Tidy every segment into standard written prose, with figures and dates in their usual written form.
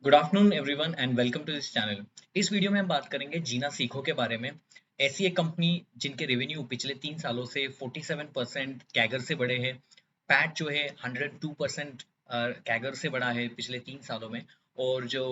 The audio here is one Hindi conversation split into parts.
Good afternoon everyone and welcome to this channel. इस वीडियो में हम बात करेंगे जीना सीखो के बारे में। ऐसी एक कंपनी जिनके रेवेन्यू पिछले 3 सालों से 47% कैगर से बढ़े हैं। पैट जो है 102% कैगर से बढ़ा है पिछले 3 सालों में। और जो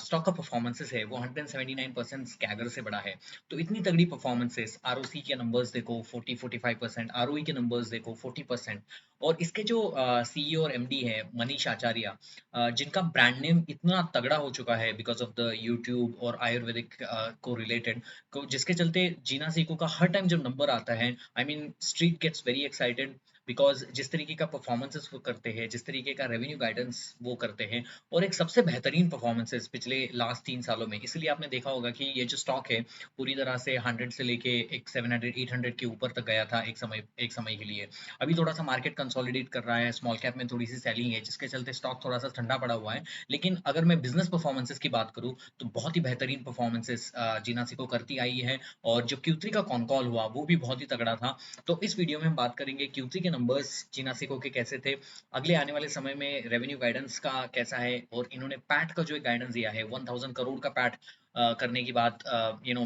स्टॉक का परफॉर्मेंसेस है वो 179% कैगर से बढ़ा है। तो इतनी तगड़ी परफॉर्मेंसेस, आरओसी के नंबर्स देखो 40-45%, आरओई के नंबर्स देखो 40%। और इसके जो सीईओ और एमडी है मनीष आचार्य, जिनका ब्रांड नेम इतना तगड़ा हो चुका है बिकॉज ऑफ द यूट्यूब और आयुर्वेदिक को रिलेटेड, को जिसके चलते जीना सीको का हर टाइम जब नंबर आता है, I mean street gets very excited. Because जिस तरीके का परफॉर्मेंसेस वो करते हैं, जिस तरीके का रेवेन्यू गाइडेंस वो करते हैं, और एक सबसे बेहतरीन परफॉर्मेंसेस पिछले लास्ट 3 सालों में, इसलिए आपने देखा होगा कि ये जो स्टॉक है पूरी तरह से 100 से लेके एक 700-800 के ऊपर तक गया था एक समय के लिए। अभी थोड़ा सा मार्केट कंसोलिडेट कर रहा है, स्मॉल कैप में थोड़ी सी सेलिंग है जिसके चलते स्टॉक थोड़ा सा ठंडा पड़ा हुआ है। लेकिन अगर मैं बिजनेस परफॉर्मेंसेस की बात करूं तो बहुत ही बेहतरीन परफॉर्मेंसेस जीना सिको करती आई है। और जो क्यू का कॉन कॉल हुआ वो भी बहुत ही तगड़ा था। तो इस वीडियो में हम बात करेंगे क्यू के नंबर्स जीना सिको के कैसे थे, अगले आने वाले समय में रेवेन्यू गाइडेंस का कैसा है, और इन्होंने पैट का जो गाइडेंस दिया है 1000 करोड़ का पैट करने की बात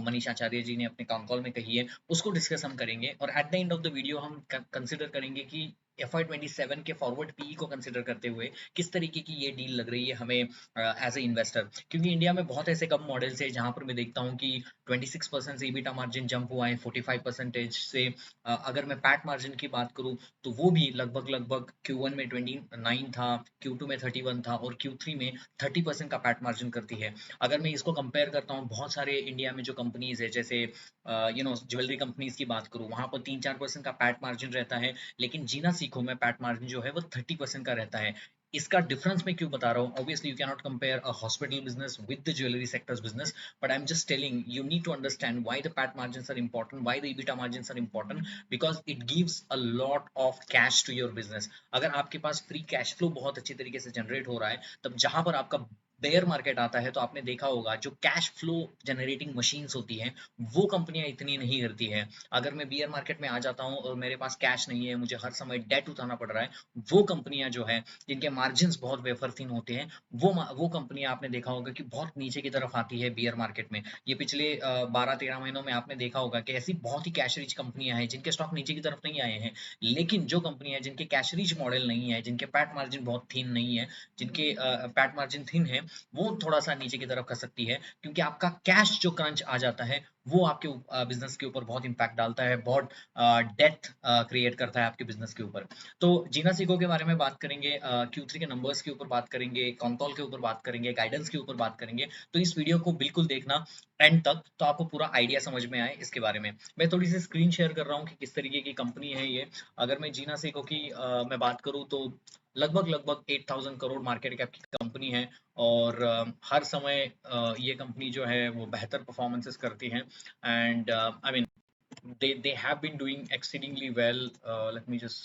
मनीष आचार्य जी ने अपने कॉल में कही है, उसको डिस्कस हम करेंगे। और at the end of the video हम कंसिडर करेंगे कि FY 27 के फॉरवर्ड पीई को कंसिडर करते हुए किस तरीके की ये डील लग रही है हमें एज ए इन्वेस्टर। क्योंकि इंडिया में बहुत ऐसे कम मॉडल्स है जहां पर मैं देखता हूँ कि 26% से ईबिटा मार्जिन जंप हुआ है 45% से। अगर मैं पैट मार्जिन की बात करूँ तो वो भी लगभग लगभग Q1 में 29 था, Q2 में 31 था, और Q3 में 30% का पैट मार्जिन करती है। अगर मैं इसको कंपेयर करता हूँ बहुत सारे इंडिया में जो कंपनीज है, जैसे ज्वेलरी कंपनीज की बात करूँ, वहां पर 3-4% का पैट मार्जिन रहता है। लेकिन जीना सीखो में पैट मार्जिन जो है वो 30% का रहता है। इसका डिफरेंस मैं क्यों बता रहा हूँ? Obviously you can not compare a hospital business with the jewellery sectors business, but I'm just telling you need to understand why the PAT margins are important, why the EBITDA margins are important, because it gives a lot of cash to your business. अगर आपके पास फ्री कैश फ्लो बहुत अच्छी तरीके से जनरेट हो रहा है, तब जहां पर आपका बेयर मार्केट आता है तो आपने देखा होगा जो कैश फ्लो जनरेटिंग मशीन्स होती हैं वो कंपनियां इतनी नहीं करती है। अगर मैं बियर मार्केट में आ जाता हूँ और मेरे पास कैश नहीं है, मुझे हर समय डेट उठाना पड़ रहा है, वो कंपनियां जो है जिनके मार्जिन बहुत वेफर थिन होते हैं, वो कंपनियां आपने देखा होगा कि बहुत नीचे की तरफ आती है बियर मार्केट में। ये पिछले 12-13 महीनों में आपने देखा होगा कि ऐसी बहुत ही कैश रिच कंपनियां हैं जिनके स्टॉक नीचे की तरफ नहीं आए हैं। लेकिन जो कंपनियां जिनके कैश रिच मॉडल नहीं है, जिनके पैट मार्जिन बहुत थिन नहीं है, जिनके पैट मार्जिन थिन है, वो थोड़ा सा नीचे की तरफ कर सकती है। क्योंकि आपका कैश जो क्रंच आ जाता है वो आपके बिजनेस के ऊपर बहुत इंपैक्ट डालता है, बहुत डेथ क्रिएट करता है आपके बिजनेस के ऊपर। तो जीना सीखो के बारे में बात करेंगे, Q3 के नंबर्स के ऊपर बात करेंगे, कॉन्कॉल के ऊपर बात करेंगे, गाइडेंस के ऊपर बात करेंगे। तो इस वीडियो को बिल्कुल देखना एंड तक, तो आपको पूरा आइडिया समझ में आए इसके बारे में। मैं थोड़ी सी स्क्रीन शेयर कर रहा हूँ कि किस तरीके की कंपनी है ये। अगर मैं जीना सीखो की मैं बात करूँ तो लगभग लगभग 8000 करोड़ मार्केट कैप की कंपनी है। और हर समय ये कंपनी जो है वो बेहतर परफॉर्मेंसेस करती है। And I mean they have been doing exceedingly well. Let me just,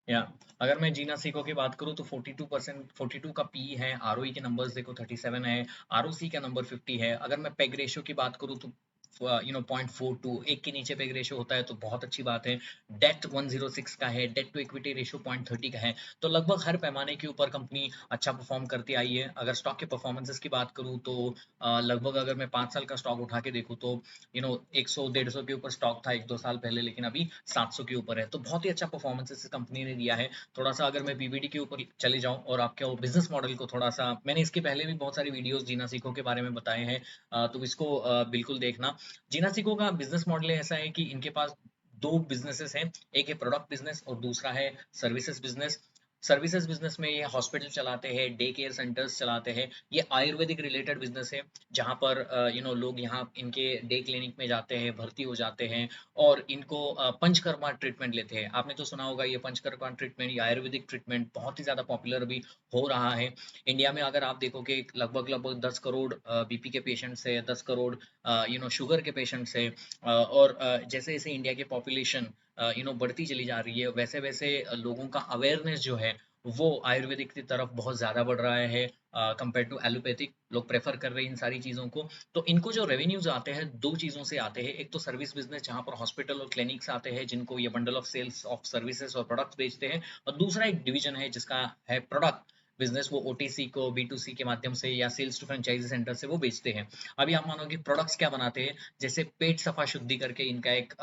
या अगर मैं जीना सीको की बात करूँ तो 42%, 42 का पी है। आरओई के नंबर्स देखो 37 है, आरओसी का नंबर 50 है। अगर मैं पेग रेशियो की बात करूँ तो 0.42, एक के नीचे पेग रेशियो होता है तो बहुत अच्छी बात है। डेट 106 का है, डेट टू इक्विटी रेशियो 0.30 का है। तो लगभग हर पैमाने के ऊपर कंपनी अच्छा परफॉर्म करती आई है। अगर स्टॉक के परफॉर्मेंसेस की बात करूँ तो लगभग अगर मैं 5 साल का स्टॉक उठा के देखूँ तो 100-150 के ऊपर स्टॉक था 1-2 साल पहले, लेकिन अभी 700 के ऊपर है। तो बहुत ही अच्छा परफॉर्मेंस इस कंपनी ने दिया है। थोड़ा सा अगर मैं पीबीडी के ऊपर चले जाऊं और आपके बिजनेस मॉडल को थोड़ा सा, मैंने इसके पहले भी बहुत सारी वीडियोस जीना सीखो के बारे में बताए हैं, तो इसको बिल्कुल देखना। जीना सीखो का बिजनेस मॉडल ऐसा है कि इनके पास दो बिजनेसेस हैं, एक है प्रोडक्ट बिजनेस और दूसरा है सर्विसेज बिजनेस। सर्विसेज बिजनेस में ये हॉस्पिटल चलाते हैं, डे केयर सेंटर्स चलाते हैं। ये आयुर्वेदिक रिलेटेड बिजनेस है जहाँ पर लोग यहाँ इनके डे क्लिनिक में जाते हैं, भर्ती हो जाते हैं, और इनको पंचकर्मा ट्रीटमेंट लेते हैं। आपने तो सुना होगा ये पंचकर्मा ट्रीटमेंट, ये आयुर्वेदिक ट्रीटमेंट बहुत ही ज़्यादा पॉपुलर अभी हो रहा है। इंडिया में अगर आप देखोगे लगभग लगभग 10 करोड़ बीपी के पेशेंट्स है, 10 करोड़ शुगर के पेशेंट्स है। और जैसे जैसे इंडिया की पॉपुलेशन बढ़ती चली जा रही है, वैसे वैसे लोगों का अवेयरनेस जो है वो आयुर्वेदिक की तरफ बहुत ज़्यादा बढ़ रहा है कंपेयर टू एलोपैथिक। लोग प्रेफर कर रहे हैं इन सारी चीज़ों को। तो इनको जो रेवेन्यूज आते हैं, दो चीज़ों से आते हैं। एक तो सर्विस बिजनेस, जहाँ पर हॉस्पिटल और क्लिनिक्स आते हैं, जिनको ये bundle of sales of services और प्रोडक्ट्स बेचते हैं। और दूसरा एक डिवीजन है जिसका है प्रोडक्ट बिजनेस, वो ओटीसी को बी2सी के माध्यम से या सेल्स टू फ्रेंचाइजी सेंटर से वो बेचते हैं। अभी आप मानो कि प्रोडक्ट्स क्या बनाते हैं, जैसे पेट सफा शुद्धि करके इनका एक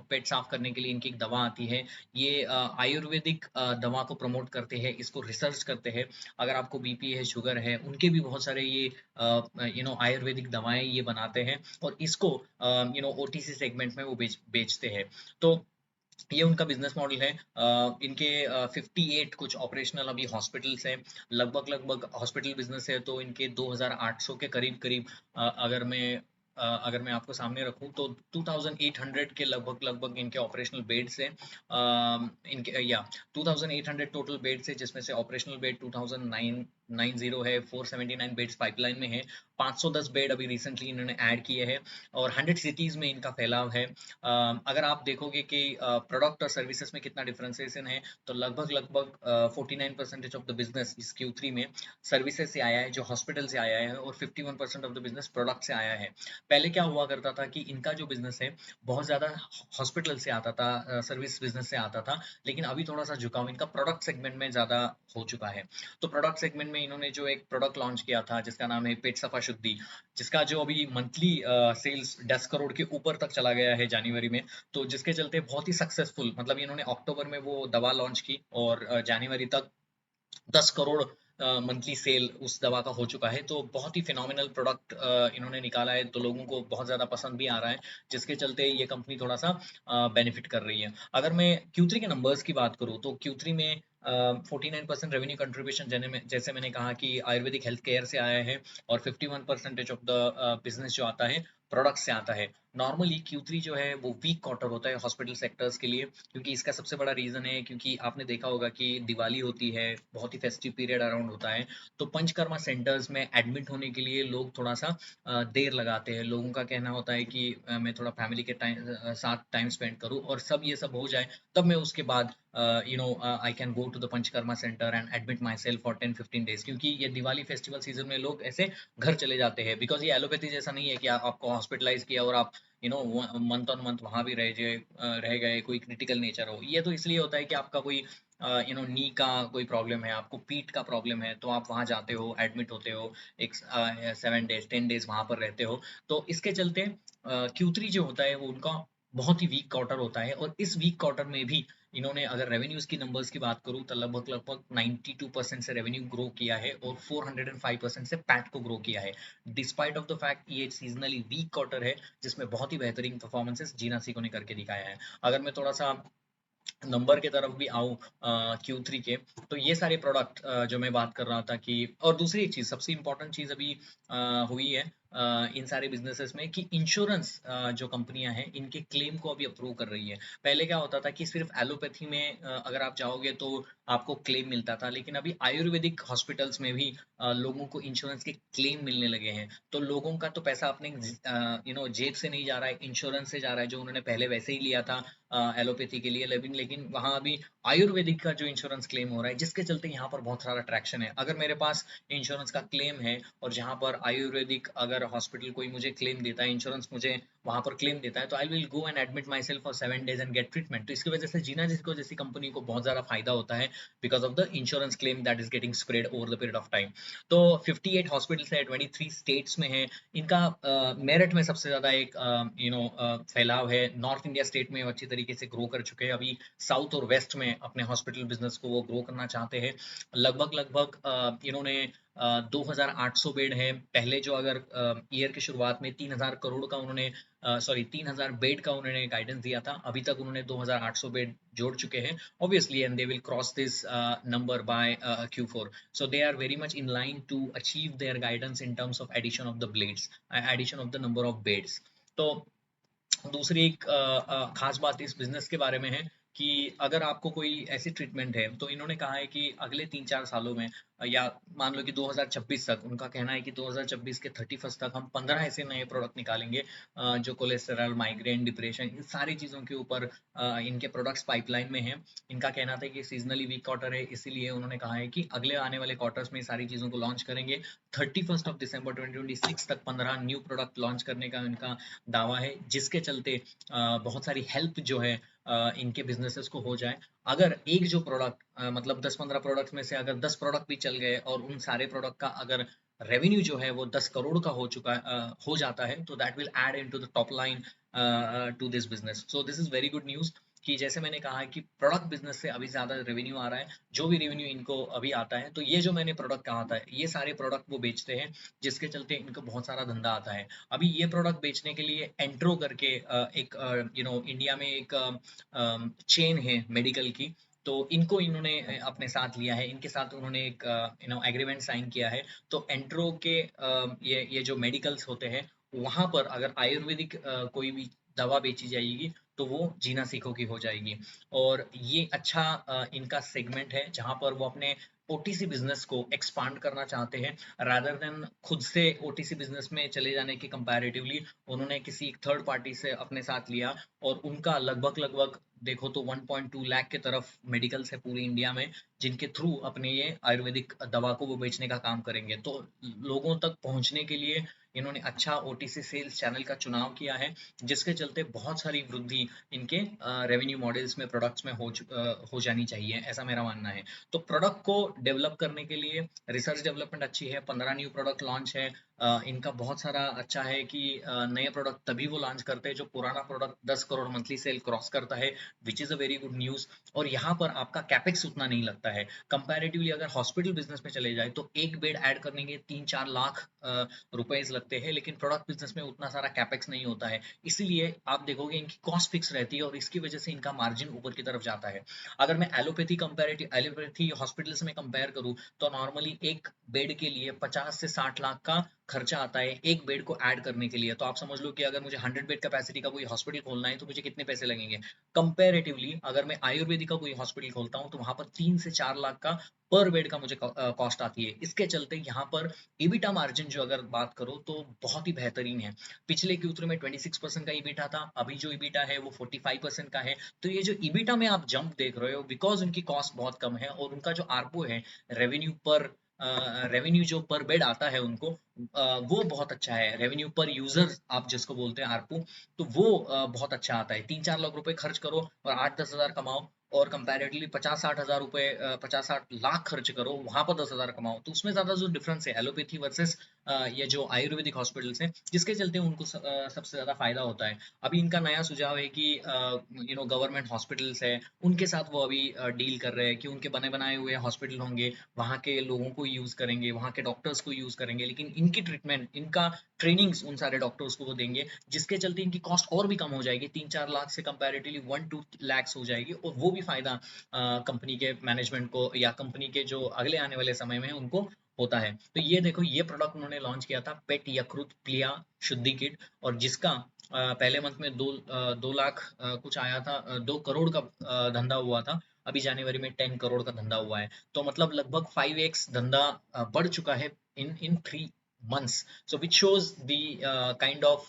पेट साफ करने के लिए इनकी एक दवा आती है। ये आयुर्वेदिक दवा को प्रमोट करते हैं, इसको रिसर्च करते हैं। अगर आपको बीपी है, शुगर है, उनके भी बहुत सारे ये आयुर्वेदिक दवाएं ये बनाते हैं, और इसको ओटीसी सेगमेंट में वो बेचते हैं। तो ये उनका बिजनेस मॉडल है। इनके 58 कुछ ऑपरेशनल अभी हॉस्पिटल्स हैं। लगभग लगभग हॉस्पिटल बिजनेस है तो इनके 2800 के करीब करीब, अगर मैं आपको सामने रखूं तो 2800 के लगभग लगभग इनके ऑपरेशनल बेड्स हैं। इनके या 2800 टोटल बेड्स है, जिसमें से ऑपरेशनल बेड 2990 है। 479 बेड्स पाइपलाइन में है। 510 बेड अभी रिसेंटली इन्होंने ऐड किए हैं, और 100 सिटीज में इनका फैलाव है। अगर आप देखोगे कि प्रोडक्ट और सर्विसेज में कितना डिफरेंशिएशन है, तो लगभग लगभग 49% ऑफ द बिजनेस इस Q3 में सर्विसेज से आया है, जो हॉस्पिटल से आया है, और 51% ऑफ द बिजनेस प्रोडक्ट से आया है। पहले क्या हुआ करता था कि इनका जो बिजनेस है बहुत ज्यादा हॉस्पिटल से आता था, सर्विस बिजनेस से आता था, लेकिन अभी थोड़ा सा झुकाव इनका प्रोडक्ट सेगमेंट में ज्यादा हो चुका है। तो प्रोडक्ट सेगमेंट में इन्होंने जो एक प्रोडक्ट लॉन्च किया था जिसका नाम है पेट सफा शुद्धि, जिसका जो अभी मंथली सेल्स 10 करोड़ के ऊपर तक चला गया है जनवरी में। तो जिसके चलते बहुत ही सक्सेसफुल, मतलब इन्होंने अक्टूबर में वो दवा लॉन्च की, और जनवरी तक 10 करोड़ मंथली सेल उस दवा का हो चुका है। तो बहुत ही फिनोमिनल प्रोडक्ट इन्होंने निकाला है, तो लोगों को बहुत ज़्यादा पसंद भी आ रहा है, जिसके चलते ये कंपनी थोड़ा सा बेनिफिट कर रही है। अगर मैं Q3 के नंबर्स की बात करूँ तो Q3 में 49% रेवेन्यू कंट्रीब्यूशन, जैसे मैंने कहा कि आयुर्वेदिक हेल्थ केयर से आया है, और 51% ऑफ द बिजनेस जो आता है प्रोडक्ट से आता है। नॉर्मली Q3 जो है वो वीक क्वार्टर होता है हॉस्पिटल सेक्टर्स के लिए, क्योंकि इसका सबसे बड़ा रीजन है क्योंकि आपने देखा होगा कि दिवाली होती है, बहुत ही फेस्टिव पीरियड अराउंड होता है। तो पंचकर्मा सेंटर्स में एडमिट होने के लिए लोग थोड़ा सा देर लगाते हैं। लोगों का कहना होता है कि मैं थोड़ा फैमिली के साथ टाइम स्पेंड करूं, और सब ये सब हो जाए, तब मैं उसके बाद I can go to the Panchakarma centre and admit my self for 10-15 days. क्योंकि ये दिवाली फेस्टिवल सीजन में लोग ऐसे घर चले जाते हैं, बिकॉज ये एलोपैथी जैसा नहीं है कि आपको हॉस्पिटलाइज किया और आप मंथ ऑन मंथ वहां भी रह गए, कोई क्रिटिकल नेचर हो। ये तो इसलिए होता है कि आपका कोई नी का कोई प्रॉब्लम है, आपको पीठ का प्रॉब्लम है, तो आप वहां जाते हो, एडमिट होते हो, एक 7 डेज 10 डेज वहां पर रहते हो। तो इसके चलते Q3 जो होता है वो उनका बहुत ही वीक क्वार्टर होता है। और इस वीक क्वार्टर में भी इन्होंने, अगर रेवेन्यूज की नंबर्स की बात करूं, तो लगभग लगभग 92% से रेवेन्यू ग्रो किया है, और 405% से पैट को ग्रो किया है, डिस्पाइट ऑफ द फैक्ट ये सीजनली वीक क्वार्टर है, जिसमें बहुत ही बेहतरीन परफॉर्मेंसेस जीना सीको ने करके दिखाया है। अगर मैं थोड़ा सा नंबर की तरफ भी आऊँ Q3 के, तो ये सारे प्रोडक्ट जो मैं बात कर रहा था कि, और दूसरी एक चीज़, सबसे इम्पोर्टेंट चीज़ अभी हुई है इन सारे बिजनेसेस में, कि इंश्योरेंस जो कंपनियां हैं इनके क्लेम को अभी अप्रूव कर रही है। पहले क्या होता था कि सिर्फ एलोपैथी में अगर आप जाओगे तो आपको क्लेम मिलता था, लेकिन अभी आयुर्वेदिक हॉस्पिटल्स में भी लोगों को इंश्योरेंस के क्लेम मिलने लगे हैं। तो लोगों का तो पैसा अपने जेब से नहीं जा रहा है, इंश्योरेंस से जा रहा है, जो उन्होंने पहले वैसे ही लिया था एलोपैथी के लिए। लेकिन लेकिन वहाँ अभी आयुर्वेदिक का जो इंश्योरेंस क्लेम हो रहा है, जिसके चलते यहाँ पर बहुत सारा ट्रैक्शन है। अगर मेरे पास इंश्योरेंस का क्लेम है, और जहाँ पर आयुर्वेदिक अगर हॉस्पिटल कोई मुझे क्लेम देता है, इंश्योरेंस मुझे वहां पर क्लेम देता है, तो I will go and admit my self for 7 days and gate treatment. तो इसकी वजह से जीना जिसको जैसी कंपनी को बहुत ज्यादा फायदा होता है, because of the insurance claim that is getting spread over the period of time. तो 58 हॉस्पिटल्स है, 23 स्टेट्स में है। इनका मेरठ में सबसे ज्यादा एक फैलाव है। नॉर्थ इंडिया स्टेट में अच्छी तरीके से ग्रो कर चुके हैं। अभी साउथ और वेस्ट में अपने हॉस्पिटल बिजनेस को वो ग्रो करना चाहते हैं। लगभग लगभग इन्होंने 2800 बेड है। पहले जो अगर ईयर की शुरुआत में 3000 करोड़ का उन्होंने, सॉरी 3000 बेड का उन्होंने गाइडेंस दिया था, अभी तक उन्होंने 2800 बेड जोड़ चुके हैं obviously, and they will cross this number by Q4. So they are very much in line to achieve their guidance in terms of addition of the blades, addition of the number of beds. तो दूसरी एक खास बात इस बिजनेस के बारे में है कि अगर आपको कोई ऐसी ट्रीटमेंट है, तो इन्होंने कहा है कि अगले 3-4 सालों में या मान लो कि 2026 तक, उनका कहना है कि 2026 के 31 तक हम 15 ऐसे नए प्रोडक्ट निकालेंगे जो कोलेस्टेरॉल, माइग्रेन, डिप्रेशन, इन सारी चीज़ों के ऊपर इनके प्रोडक्ट्स पाइपलाइन में हैं। इनका कहना था कि सीजनली वीक क्वार्टर है, इसीलिए उन्होंने कहा है कि अगले आने वाले क्वार्टर्स में सारी चीज़ों को लॉन्च करेंगे। 31 दिसंबर 2026 तक 15 न्यू प्रोडक्ट लॉन्च करने का इनका दावा है, जिसके चलते बहुत सारी हेल्प जो है इनके बिजनेसेस को हो जाए। अगर एक जो प्रोडक्ट मतलब 10-15 प्रोडक्ट्स में से अगर 10 प्रोडक्ट भी चल गए और उन सारे प्रोडक्ट का अगर रेवेन्यू जो है वो 10 करोड़ का हो जाता है, तो that will add into the top line to this business. So this is very good news कि जैसे मैंने कहा है कि प्रोडक्ट बिजनेस से अभी ज़्यादा रेवेन्यू आ रहा है। जो भी रेवेन्यू इनको अभी आता है, तो ये जो मैंने प्रोडक्ट कहा था, ये सारे प्रोडक्ट वो बेचते हैं, जिसके चलते इनको बहुत सारा धंधा आता है। अभी ये प्रोडक्ट बेचने के लिए एंट्रो करके एक इंडिया में एक चेन है मेडिकल की, तो इनको इन्होंने अपने साथ लिया है, इनके साथ उन्होंने एक एग्रीमेंट साइन किया है। तो एंट्रो के ये जो मेडिकल्स होते हैं, वहां पर अगर आयुर्वेदिक कोई भी दवा बेची जाएगी, तो वो जीना सीखो की हो जाएगी। और ये अच्छा इनका सेगमेंट है, जहां पर वो अपने ओटीसी बिजनेस को एक्सपांड करना चाहते हैं, रादर देन खुद से ओटीसी बिजनेस में चले जाने के कंपैरेटिवली उन्होंने किसी एक थर्ड पार्टी से अपने साथ लिया। और उनका लगभग लगभग देखो तो 1.2 लाख के तरफ मेडिकल्स है पूरी इंडिया में, जिनके थ्रू अपने ये आयुर्वेदिक दवा को वो बेचने का काम करेंगे। तो लोगों तक पहुंचने के लिए इन्होंने अच्छा ओटीसी सेल्स चैनल का चुनाव किया है, जिसके चलते बहुत सारी वृद्धि इनके रेवेन्यू मॉडल्स में, प्रोडक्ट्स में हो जानी चाहिए, ऐसा मेरा मानना है। तो प्रोडक्ट को डेवलप करने के लिए रिसर्च डेवलपमेंट अच्छी है, 15 न्यू प्रोडक्ट लॉन्च है। इनका बहुत सारा अच्छा है कि नए प्रोडक्ट तभी वो लॉन्च करते हैं जो पुराना product 10 crore monthly cell cross करता है, which is a very good news. और यहाँ पर आपका कैपेक्स उतना नहीं लगता है कंपैरेटिवली। अगर हॉस्पिटल बिजनेस में चले जाए, तो एक बेड ऐड करने के 3-4 लाख रुपएज लगते हैं, लेकिन प्रोडक्ट बिजनेस में उतना सारा कैपेक्स नहीं होता है। इसीलिए आप देखोगे इनकी कॉस्ट फिक्स रहती है, और इसकी वजह से इनका मार्जिन ऊपर की तरफ जाता है। अगर मैं एलोपैथी हॉस्पिटल्स में कंपेयर करूँ, तो नॉर्मली एक बेड के लिए 50 से 60 लाख का खर्चा आता है एक बेड को ऐड करने के लिए। तो आप समझ लो कि अगर मुझे 100 बेड कैपेसिटी का कोई हॉस्पिटल खोलना है, तो मुझे कितने पैसे लगेंगे। कंपैरेटिवली अगर मैं आयुर्वेदिक का कोई हॉस्पिटल खोलता हूँ, तो वहां पर 3 से 4 लाख का पर बेड का मुझे कॉस्ट आती है। इसके चलते यहाँ पर ईबिटा मार्जिन जो अगर बात करो, तो बहुत ही बेहतरीन है। पिछले क्यूत्र में 26% का ईबिटा था, अभी जो ईबिटा है वो 45% का है। तो ये जो ईबिटा में आप जंप देख रहे हो, बिकॉज उनकी कॉस्ट बहुत कम है, और उनका जो आरपो है, रेवेन्यू पर रेवेन्यू जो पर बेड आता है उनको, वो बहुत अच्छा है। रेवेन्यू पर यूजर आप जिसको बोलते हैं आरपू, तो वो बहुत अच्छा आता है। 3-4 लाख रुपए खर्च करो और 8-10 हजार कमाओ, और कंपैरेटिवली 50-60 हजार रुपए 50-60 लाख खर्च करो, वहां पर 10 हजार कमाओ, तो उसमें ज्यादा जो डिफरेंस है एलोपैथी वर्सेस ये जो आयुर्वेदिक हॉस्पिटल्स हैं, जिसके चलते उनको सबसे ज्यादा फायदा होता है। अभी इनका नया सुझाव है कि गवर्नमेंट हॉस्पिटल्स है, उनके साथ वो अभी डील कर रहे हैं कि उनके बने बनाए हुए हॉस्पिटल होंगे, वहाँ के लोगों को यूज करेंगे, वहाँ के डॉक्टर्स को यूज करेंगे, लेकिन इनकी ट्रीटमेंट, इनका ट्रेनिंग्स उन सारे डॉक्टर्स को वो देंगे, जिसके चलते इनकी कॉस्ट और भी कम हो जाएगी, 3-4 लाख से कंपैरेटिवली 1-2 लाख हो जाएगी। और वो भी फायदा कंपनी के मैनेजमेंट को या कंपनी के जो अगले आने वाले समय में उनको होता है। तो ये देखो, ये प्रोडक्ट उन्होंने लॉन्च किया था, पेट यकृत प्लिया शुद्धि किट, और जिसका पहले मंथ में 2 लाख कुछ आया था, 2 करोड़ का धंधा हुआ था। अभी जनवरी में 10 करोड़ का धंधा हुआ है, तो मतलब लगभग 5x धंधा बढ़ चुका है इन 3 months। So which shows the kind of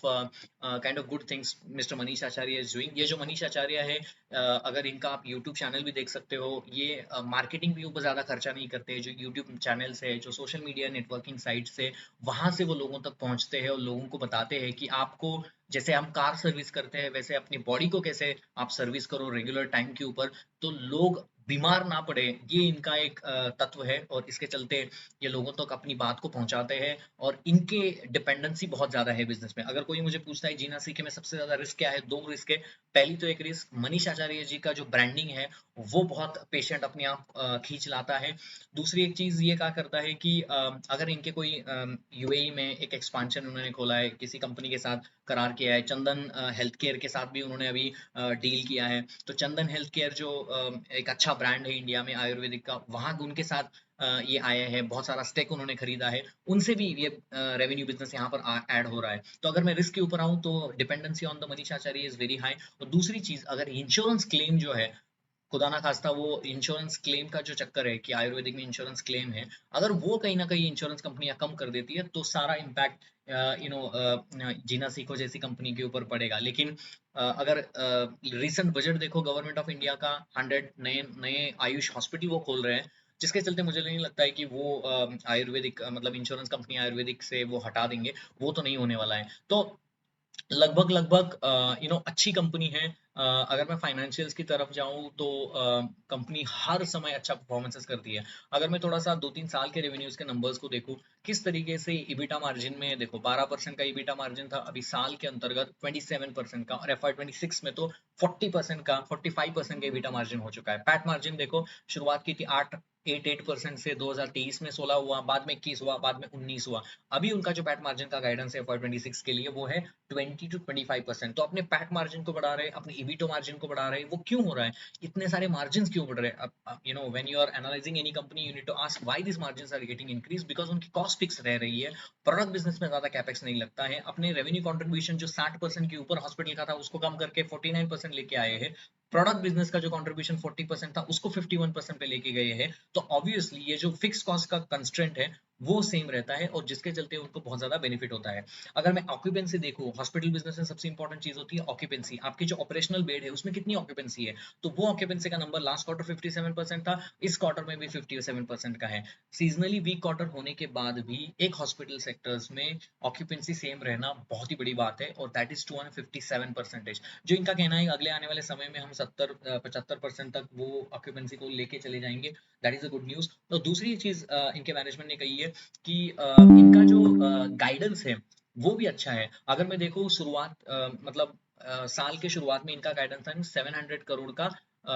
good things Mr. Manish Acharya is doing। ये जो मनीष आचार्य है, अगर इनका आप यूट्यूब चैनल भी देख सकते हो, ये मार्केटिंग भी ऊपर ज्यादा खर्चा नहीं करते हैं। जो यूट्यूब चैनल्स है, जो सोशल मीडिया नेटवर्किंग साइट्स है, वहां से वो लोगों तक पहुंचते हैं और लोगों को बताते हैं कि आपको, जैसे हम कार सर्विस करते हैं, वैसे अपनी बॉडी को कैसे आप सर्विस करो रेगुलर टाइम के ऊपर, तो लोग बीमार ना पड़े। ये इनका एक तत्व है, और इसके चलते ये लोगों तक अपनी बात को पहुंचाते हैं। और इनके डिपेंडेंसी बहुत ज्यादा है बिजनेस में। अगर कोई मुझे पूछता है जीना सीखे में सबसे ज्यादा रिस्क क्या है, 2 रिस्क है। पहली तो एक रिस्क मनीष आचार्य जी का जो ब्रांडिंग है, वो बहुत पेशेंट अपने आप खींच लाता है। दूसरी एक चीज ये क्या करता है कि अगर इनके कोई यूएई में एक एक्सपांशन उन्होंने खोला है, किसी कंपनी के साथ करार किया है, चंदन हेल्थ केयर के साथ भी उन्होंने अभी डील किया है। तो चंदन हेल्थ केयर जो एक अच्छा ब्रांड है इंडिया में आयुर्वेदिक का, वहां उनके साथ ये आया है, बहुत सारा स्टेक उन्होंने खरीदा है, उनसे भी ये रेवेन्यू बिजनेस यहाँ पर ऐड हो रहा है। तो अगर मैं रिस्क के ऊपर आऊँ, तो dependency on the Manish Acharya is very high. और दूसरी चीज, अगर इंश्योरेंस क्लेम जो है खुदा ना खास्ता वो इंश्योरेंस क्लेम का जो चक्कर है कि आयुर्वेदिक में इंश्योरेंस क्लेम है, अगर वो कहीं ना कहीं इंश्योरेंस कंपनियां कम कर देती है तो सारा इम्पैक्ट जीना सीखो जैसी कंपनी के ऊपर पड़ेगा। लेकिन अगर रिसेंट बजट देखो गवर्नमेंट ऑफ इंडिया का, 100 नए नए आयुष हॉस्पिटल वो खोल रहे हैं, जिसके चलते मुझे नहीं लगता है कि वो आयुर्वेदिक मतलब इंश्योरेंस कंपनी आयुर्वेदिक से वो हटा देंगे, वो तो नहीं होने वाला है। तो लगभग लगभग अच्छी कंपनी है। अगर मैं फाइनेंशियल्स की तरफ जाऊं तो कंपनी हर समय अच्छा परफॉर्मेंसेस करती है। अगर मैं थोड़ा सा 2-3 साल के रेवेन्यूज के नंबर्स को देखूं, किस तरीके से ईबिटा मार्जिन में देखो 12% का ईबिटा मार्जिन था, अभी साल के अंतर्गत 27% का, और FY26 में तो 40% का 45% का ईबिटा मार्जिन हो चुका है। पैट मार्जिन देखो, शुरुआत की थी 8% से, 2023 में 16 हुआ, बाद में 21 हुआ, बाद में 19 हुआ। अभी उनका जो पैट मार्जिन का गाइडेंस है FY26 के लिए वो है 20 to 25%। तो अपने पैट मार्जिन को बढ़ा रहे हैं, अपने ईबिटो मार्जिन को बढ़ा रहे हैं। वो क्यों हो रहा है, इतने सारे मार्जिन क्यों बढ़ रहे हैं? अब when you are analysing any company you need to ask why this margins are getting increase, because उनकी कॉस्ट फिक्स रह रही है। प्रोडक्ट बिजनेस में ज्यादा कैपेक्स नहीं लगता है। अपने रेवेन्यू कंट्रीब्यूशन जो 60% के ऊपर हॉस्पिटल का था उसको कम करके 49% लेके आए हैं। प्रोडक्ट बिजनेस का जो कंट्रीब्यूशन 40% था उसको 51% पे लेके गए हैं। तो ऑब्वियसली ये जो फिक्स कॉस्ट का कंस्ट्रेंट है वो सेम रहता है, और जिसके चलते उनको बहुत ज्यादा बेनिफिट होता है। अगर मैं ऑक्यूपेंसी देखूं, हॉस्पिटल बिजनेस में सबसे इंपॉर्टेंट चीज होती है ऑक्यूपेंसी। आपकी जो ऑपरेशनल बेड है उसमें कितनी ऑक्यूपेंसी है, तो वो ऑक्यूपेंसी का नंबर लास्ट क्वार्टर 57% था, इस क्वार्टर में भी 57% का है। सीजनली वीक क्वार्टर होने के बाद भी एक हॉस्पिटल सेक्टर्स में ऑक्यूपेंसी सेम रहना बहुत ही बड़ी बात है, और दैट इज 257%। जो इनका कहना है अगले आने वाले समय में हम 70-75% तक वो ऑक्यूपेंसी को लेके चले जाएंगे। That is a good news. तो दूसरी चीज इनके मैनेजमेंट ने कही है कि इनका जो गाइडेंस है वो भी अच्छा है। अगर मैं देखूं शुरुआत मतलब साल के शुरुआत में इनका गाइडेंस था 700 करोड़ का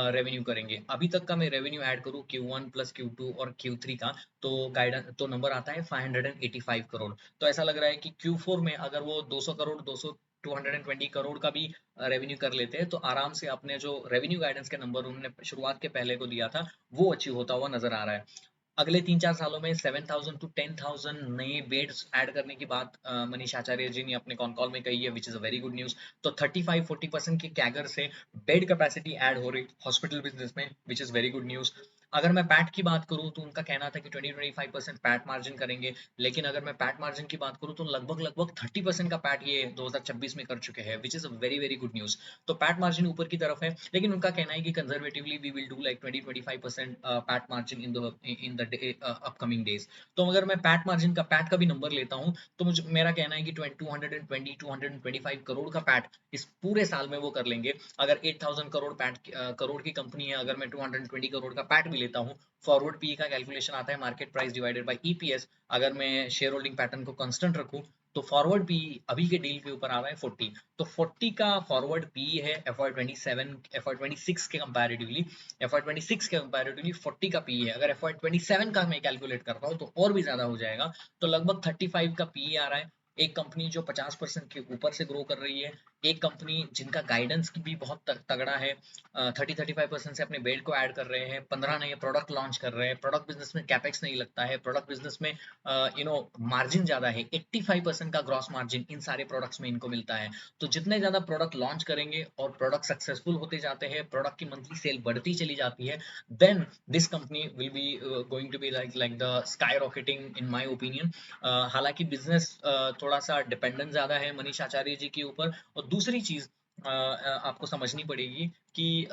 रेवेन्यू करेंगे। अभी तक का मैं रेवेन्यू ऐड करूं Q1 प्लस Q2 और Q3 का, तो गाइडेंस तो नंबर आता है 585 करोड़। तो ऐसा लग रहा है कि Q4 में अगर वो 200 करोड़ 220 करोड़ का भी रेवेन्यू कर लेते हैं तो आराम से अपने जो रेवेन्यू गाइडेंस के नंबर उन्होंने शुरुआत के पहले को दिया था वो अचीव होता हुआ नजर आ रहा है। अगले 3-4 सालों में 7,000 to 10,000 नए बेड्स ऐड करने की बात मनीष आचार्य जी ने अपने कॉन कॉल में कही है, which is a very good news. तो 35-40% के कैगर से बेड कैपेसिटी ऐड हो रही हॉस्पिटल बिजनेस में, which is very good news. अगर मैं पैट की बात करूं तो उनका कहना था कि 20-25% पैट मार्जिन करेंगे, लेकिन अगर मैं पैट मार्जिन की बात करूं तो लगभग लगभग 30% का पैट ये 2026 में कर चुके हैं, which is a very very good news. तो पैट मार्जिन ऊपर की तरफ है, लेकिन उनका कहना है कि conservatively we will do like 20-25% PAT margin in the upcoming days. तो अगर मैं पैट का भी नंबर लेता हूं तो मुझे मेरा कहना है कि 220-225 करोड़ का पैट इस पूरे साल में वो कर लेंगे। अगर 8,000 करोड़ करोड़ की कंपनी है, अगर मैं 220 करोड़ का पैट भी लेता हूँ, फॉरवर्ड पी का कैलकुलेशन आता है market price divided by EPS. अगर मैं शेयर होल्डिंग पैटर्न को कांस्टेंट रखूं तो फॉरवर्ड पी अभी के डील के ऊपर आ रहा है 40। तो 40 का फॉरवर्ड पी है FY26 के कंपैरेटिवली, FY26 के कंपैरेटिवली 40 का पी है। अगर FY27 का मैं कैलकुलेट करता हूँ तो और भी ज्यादा हो जाएगा, तो लगभग 35 का पी आ रहा है। एक कंपनी जो 50% के ऊपर से ग्रो कर रही है, एक कंपनी जिनका गाइडेंस की भी बहुत तगड़ा है, 30-35% से अपने बेड को ऐड कर रहे हैं, 15 नए प्रोडक्ट लॉन्च कर रहे हैं, प्रोडक्ट बिजनेस में कैपेक्स नहीं लगता है, प्रोडक्ट बिजनेस में मार्जिन ज्यादा है, 85% का ग्रॉस मार्जिन इन सारे प्रोडक्ट्स में इनको मिलता है। तो जितने ज्यादा प्रोडक्ट लॉन्च करेंगे और प्रोडक्ट सक्सेसफुल होते जाते हैं, प्रोडक्ट की मंथली सेल बढ़ती चली जाती है, then this company will be going to be like the sky rocketing in my opinion. हालांकि बिजनेस थोड़ा सा डिपेंडेंस ज्यादा है मनीष आचार्य जी के ऊपर। और दूसरी चीज आपको समझनी पड़ेगी कि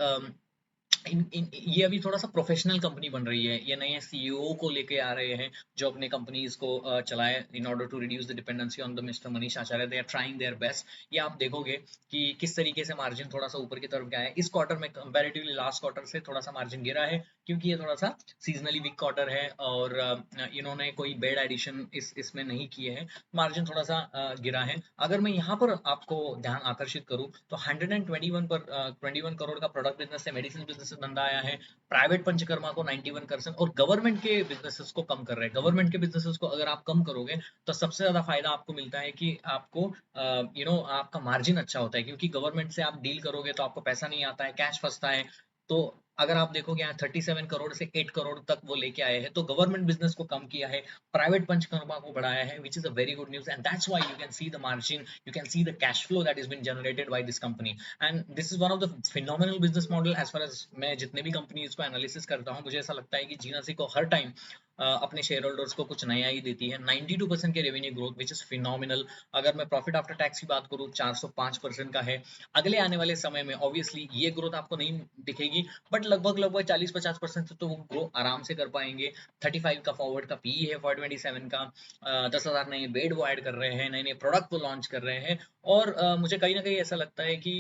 ये अभी थोड़ा सा प्रोफेशनल कंपनी बन रही है। ये नए सीईओ को लेके आ रहे हैं जो अपने कंपनीज को चलाए in order to reduce the dependency on the mister Manish Acharya. They are trying their best. ये आप देखोगे कि किस तरीके से मार्जिन थोड़ा सा ऊपर की तरफ गया है इस क्वार्टर में, कंपैरेटिवली लास्ट क्वार्टर से थोड़ा सा मार्जिन गिरा है, क्योंकि ये थोड़ा सा सीजनली वीक क्वार्टर है और इन्होंने कोई बेड एडिशन इसमें नहीं किए हैं, मार्जिन थोड़ा सा गिरा है। अगर मैं यहाँ पर आपको ध्यान आकर्षित करूँ तो 21 करोड़ का प्रोडक्ट बिजनेस है, मेडिसिन बिजनेस से धंधा आया है, प्राइवेट पंचकर्मा को 91%, और गवर्नमेंट के बिजनेसेस को कम कर रहे हैं। गवर्नमेंट के बिजनेसेस को अगर आप कम करोगे तो सबसे ज्यादा फायदा आपको मिलता है कि आपको आपका मार्जिन अच्छा होता है, क्योंकि गवर्नमेंट से आप डील करोगे तो आपको पैसा नहीं आता है, कैश फंसता है। तो अगर आप देखोगे यहाँ 37 करोड़ से 8 करोड़ तक वो लेके आए हैं, तो गवर्नमेंट बिजनेस को कम किया है, प्राइवेट पंचकर्मा को बढ़ाया है, which is a very good news, and that's why you can see the margin, you can see the cash flow that is been generated by this company, and this is one of the phenomenal business model as far as मैं जितने भी कंपनीज को एनालिसिस करता हूँ, मुझे ऐसा लगता है कि जीना सी को हर टाइम अपने शेयर होल्डर्स को कुछ नया ही देती है। 92% के revenue growth which is phenomenal. अगर मैं प्रॉफिट आफ्टर टैक्स की बात करूँ 405% का है। अगले आने वाले समय में ऑब्वियसली ये ग्रोथ आपको नहीं दिखेगी, बट लगभग लगभग 40-50% तो वो ग्रो आराम से कर पाएंगे। 35 का फॉरवर्ड का पी है, 427 का 10,000 नए बेड वो ऐड कर रहे हैं, नए नए प्रोडक्ट वो लॉन्च कर रहे हैं, और मुझे कहीं ना कहीं ऐसा लगता है कि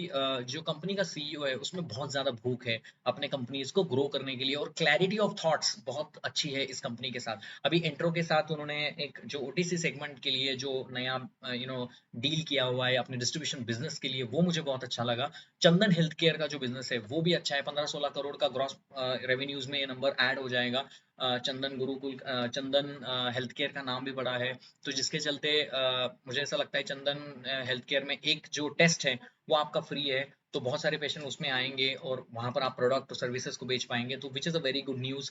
जो कंपनी का सीईओ है उसमें बहुत ज्यादा भूख है अपने कंपनीज को ग्रो करने के लिए, और क्लैरिटी ऑफ थॉट्स बहुत अच्छी है इस कंपनी के साथ। अभी इंट्रो के साथ उन्होंने एक जो ओटीसी सेगमेंट के लिए जो नया डील किया हुआ है अपने डिस्ट्रीब्यूशन बिजनेस के लिए, वो मुझे बहुत अच्छा लगा। चंदन हेल्थ केयर का जो बिजनेस है वो भी अच्छा है, 15-16 करोड़ का ग्रॉस रेवेन्यूज में ये नंबर ऐड हो जाएगा। चंदन गुरुकुल चंदन हेल्थ केयर का नाम भी बड़ा है, तो जिसके चलते मुझे ऐसा लगता है चंदन हेल्थ केयर में एक जो टेस्ट है वो आपका फ्री है, तो बहुत सारे पेशेंट उसमें आएंगे और वहां पर आप प्रोडक्ट और सर्विसेज को बेच पाएंगे, तो विच is a very good news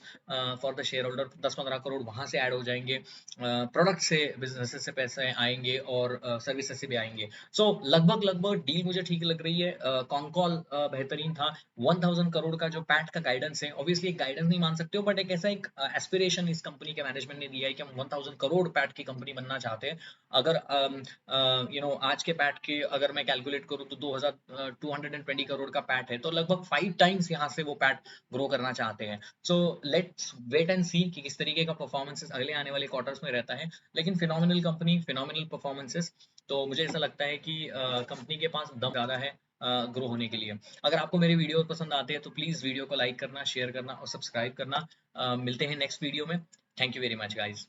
for the share holder. 10-15 crore वहां से ऐड हो जाएंगे, प्रोडक्ट से बिजनेसेस से पैसे आएंगे और सर्विसेज से भी आएंगे। सो लगभग लगभग डील मुझे ठीक लग रही है। कॉन्कॉल बेहतरीन था। 1000 करोड़ का जो पैट का गाइडेंस है, ऑब्वियसली एक गाइडेंस नहीं मान सकते हो, बट एक ऐसा एक एस्पिरेशन इस कंपनी के मैनेजमेंट ने दिया है कि हम 1000 करोड़ पैट की कंपनी बनना चाहते हैं। अगर आज के पैट की अगर मैं कैलकुलेट करूँ तो 220 करोड़ का पैट है, तो लगभग 5 टाइम्स यहाँ से वो पैट ग्रो करना चाहते हैं। सो लेट्स वेट एंड सी कि किस तरीके का परफॉर्मेंसेस अगले आने वाले क्वार्टर्स में रहता है, लेकिन फिनोमिनल कंपनी, फिनोमिनल परफॉर्मेंसेस। तो मुझे ऐसा लगता है कि कंपनी के पास दम ज्यादा है ग्रो होने के लिए। अगर आपको मेरे वीडियो पसंद आते हैं तो प्लीज वीडियो को लाइक करना, शेयर करना और सब्सक्राइब करना। मिलते हैं नेक्स्ट वीडियो में। Thank you very much guys.